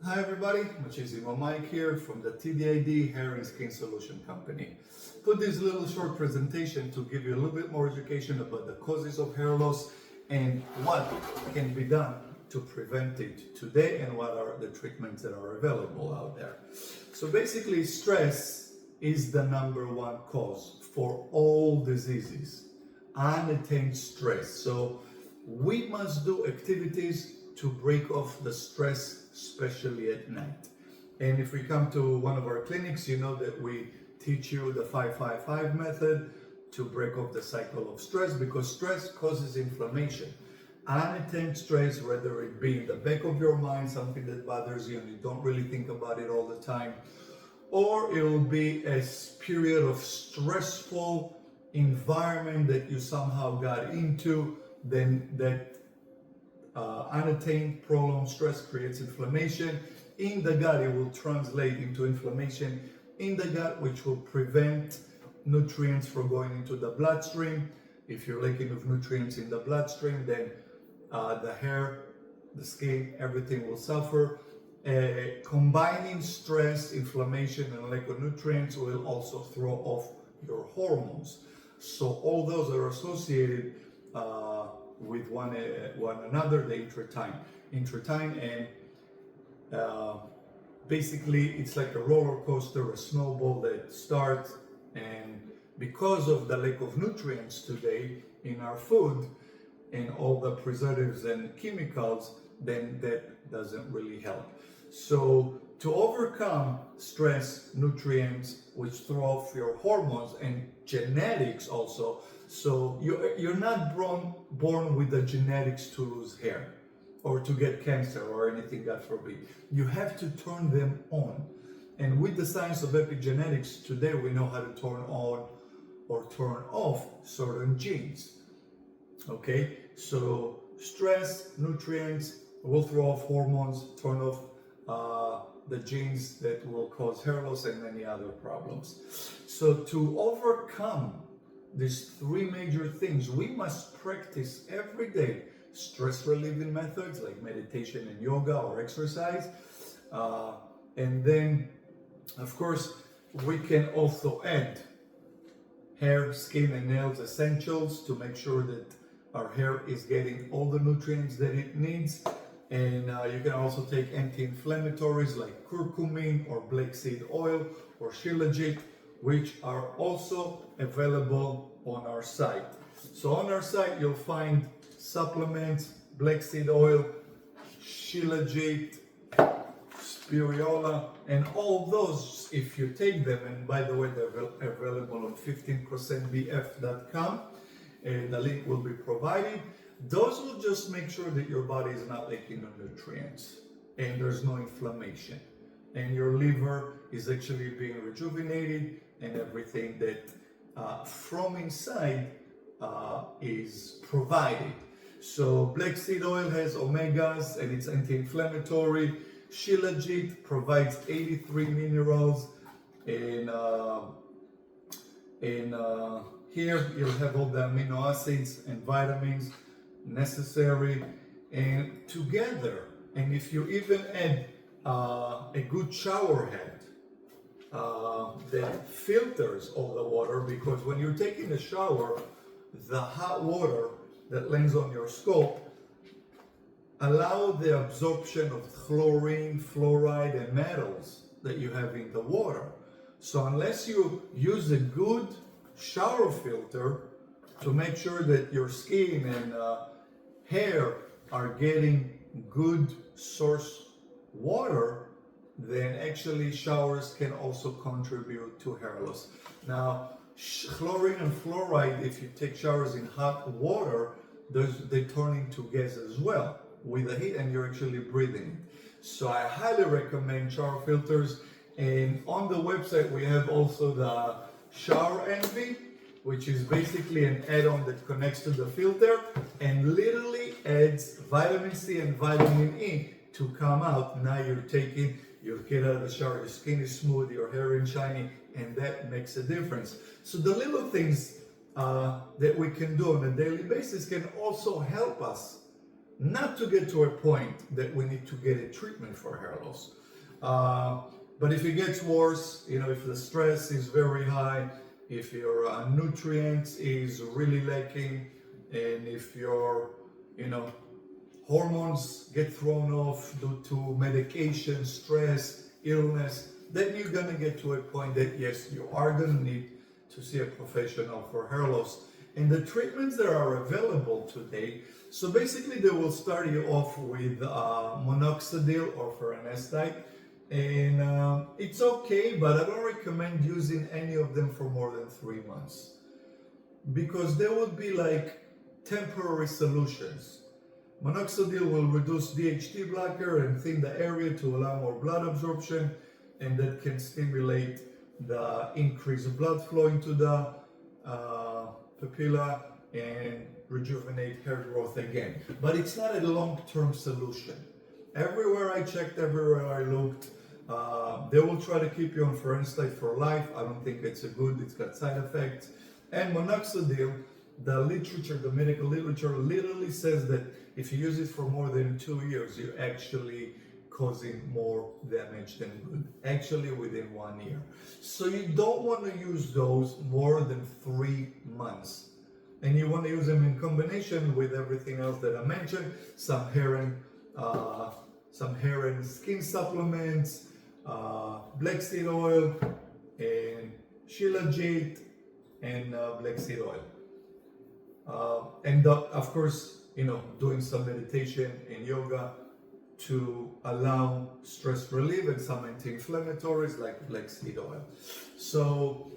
Hi everybody, Muchísimo Mike here from the TDID Hair and Skin Solution Company. Put this little short presentation to give you a little bit more education about the causes of hair loss and what can be done to prevent it today and what are the treatments that are available out there. So basically, stress is the number one cause for all diseases, unattained stress. So we must do activities to break off the stress, especially at night. And if we come to one of our clinics, you know that we teach you the 5-5-5 method to break off the cycle of stress, because stress causes inflammation. Unattained stress, whether it be in the back of your mind, something that bothers you and you don't really think about it all the time, or it will be a period of stressful environment that you somehow got into, then that unattained prolonged stress creates inflammation in the gut. It will translate into inflammation in the gut, which will prevent nutrients from going into the bloodstream. If you're lacking of nutrients in the bloodstream, then the hair, the skin, everything will suffer. Combining stress, inflammation, and lack of nutrients will also throw off your hormones. So all those are associated with one another. The intratine, and basically it's like a roller coaster, a snowball that starts, and because of the lack of nutrients today in our food and all the preservatives and chemicals, then that doesn't really help. So to overcome stress, nutrients, which throw off your hormones, and genetics also. So you're not born with the genetics to lose hair or to get cancer or anything, God forbid. You have to turn them on. And with the science of epigenetics, today we know how to turn on or turn off certain genes. Okay, so stress, nutrients will throw off hormones, turn off the genes that will cause hair loss and many other problems. So to overcome these three major things, we must practice every day stress relieving methods like meditation and yoga or exercise. And then, of course, we can also add hair, skin, and nails essentials to make sure that our hair is getting all the nutrients that it needs. And you can also take anti-inflammatories like curcumin or black seed oil or shilajit, which are also available on our site. So on our site you'll find supplements, black seed oil, shilajit, spirulina, and all those, if you take them, and by the way, they're available on 15%bf.com, and the link will be provided. Those will just make sure that your body is not lacking on nutrients and there's no inflammation, and your liver is actually being rejuvenated, and everything that from inside is provided. So black seed oil has omegas and it's anti-inflammatory. Shilajit provides 83 minerals, and here you'll have all the amino acids and vitamins necessary, and together, and if you even add a good shower head that filters all the water, because when you're taking a shower, the hot water that lands on your scalp allow the absorption of chlorine, fluoride, and metals that you have in the water. So unless you use a good shower filter to make sure that your skin and hair are getting good source water, then actually showers can also contribute to hair loss. Now, chlorine and fluoride, if you take showers in hot water, they turn into gas as well with the heat, and you're actually breathing it. So I highly recommend shower filters. And on the website we have also the Shower Envy, which is basically an add-on that connects to the filter and literally adds vitamin C and vitamin E to come out. Now you're taking, you'll get out of the shower, your skin is smooth, your hair is shiny, and that makes a difference. So the little things that we can do on a daily basis can also help us not to get to a point that we need to get a treatment for hair loss. Uh, but if it gets worse, if the stress is very high, if your nutrients is really lacking, and if your, you know, hormones get thrown off due to medication, stress, illness, then you're gonna get to a point that yes, you are gonna need to see a professional for hair loss. And the treatments that are available today, so basically they will start you off with minoxidil or finasteride, and it's okay, but I don't recommend using any of them for more than 3 months because they would be like temporary solutions. Minoxidil will reduce DHT blocker and thin the area to allow more blood absorption, and that can stimulate the increased blood flow into the papilla and rejuvenate hair growth again. But it's not a long-term solution. Everywhere I checked, everywhere I looked, they will try to keep you on finasteride for life. I don't think it's it's got side effects. And minoxidil, the literature, the medical literature literally says that if you use it for more than 2 years, you're actually causing more damage than good, actually within 1 year. So you don't want to use those more than 3 months. And you want to use them in combination with everything else that I mentioned, some hair and skin supplements, black seed oil, and shilajit, and black seed oil. And of course, doing some meditation and yoga to allow stress relief and some anti-inflammatories like black seed oil. So